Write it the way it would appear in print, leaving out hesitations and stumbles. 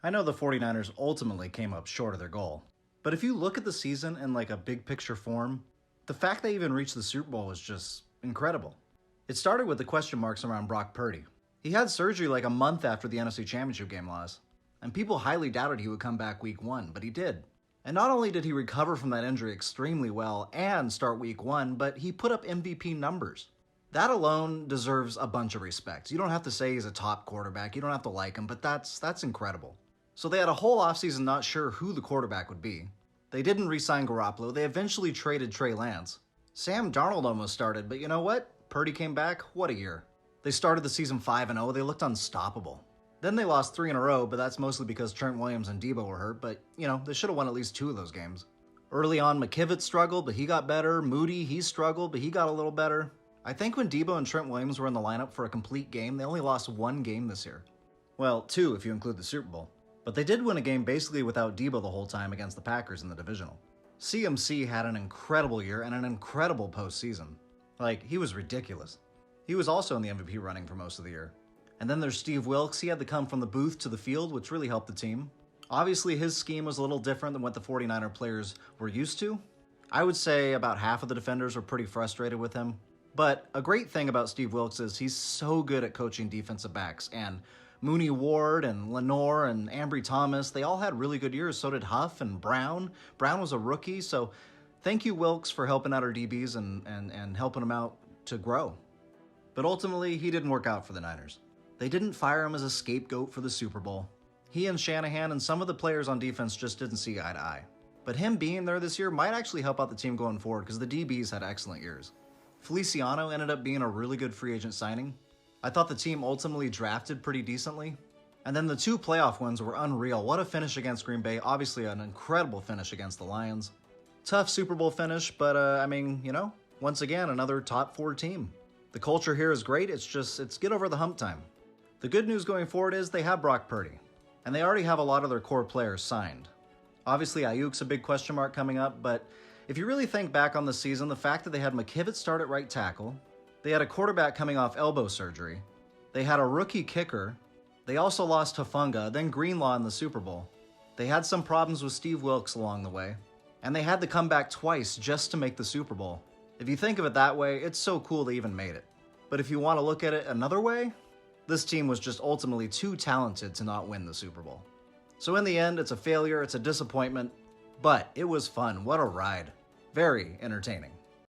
I know the 49ers ultimately came up short of their goal, but if you look at the season in like a big picture form, the fact they even reached the Super Bowl is just incredible. It started with the question marks around Brock Purdy. He had surgery like a month after the NFC Championship game loss, and people highly doubted he would come back week 1, but he did. And not only did he recover from that injury extremely well and start week 1, but he put up MVP numbers. That alone deserves a bunch of respect. You don't have to say he's a top quarterback, you don't have to like him, but that's incredible. So they had a whole offseason not sure who the quarterback would be. They didn't re-sign Garoppolo, they eventually traded Trey Lance. Sam Darnold almost started, but you know what? Purdy came back, what a year. They started the season 5-0, they looked unstoppable. Then they lost 3 in a row, but that's mostly because Trent Williams and Debo were hurt, but, they should have won at least 2 of those games. Early on, McKivitz struggled, but he got better. Moody, he struggled, but he got a little better. I think when Debo and Trent Williams were in the lineup for a complete game, they only lost 1 game this year. Well, 2 if you include the Super Bowl. But they did win a game basically without Debo the whole time against the Packers in the divisional. CMC had an incredible year and an incredible postseason. He was ridiculous. He was also in the MVP running for most of the year. And then there's Steve Wilks. He had to come from the booth to the field, which really helped the team. Obviously, his scheme was a little different than what the 49er players were used to. I would say about half of the defenders were pretty frustrated with him. But a great thing about Steve Wilks is he's so good at coaching defensive backs, and Mooney Ward and Lenore and Ambry Thomas, they all had really good years. So did Huff and Brown. Brown was a rookie, so thank you, Wilks, for helping out our DBs and helping them out to grow. But ultimately, he didn't work out for the Niners. They didn't fire him as a scapegoat for the Super Bowl. He and Shanahan and some of the players on defense just didn't see eye to eye. But him being there this year might actually help out the team going forward because the DBs had excellent years. Feliciano ended up being a really good free agent signing. I thought the team ultimately drafted pretty decently. And then the 2 playoff wins were unreal. What a finish against Green Bay. Obviously an incredible finish against the Lions. Tough Super Bowl finish, but once again, another top 4 team. The culture here is great. It's get over the hump time. The good news going forward is they have Brock Purdy, and they already have a lot of their core players signed. Obviously, Ayuk's a big question mark coming up, but if you really think back on the season, the fact that they had McKivitz start at right tackle, they had a quarterback coming off elbow surgery, they had a rookie kicker, they also lost Hufanga, then Greenlaw in the Super Bowl. They had some problems with Steve Wilks along the way, and they had to come back twice just to make the Super Bowl. If you think of it that way, it's so cool they even made it. But if you want to look at it another way, this team was just ultimately too talented to not win the Super Bowl. So in the end, it's a failure, it's a disappointment, but it was fun. What a ride. Very entertaining.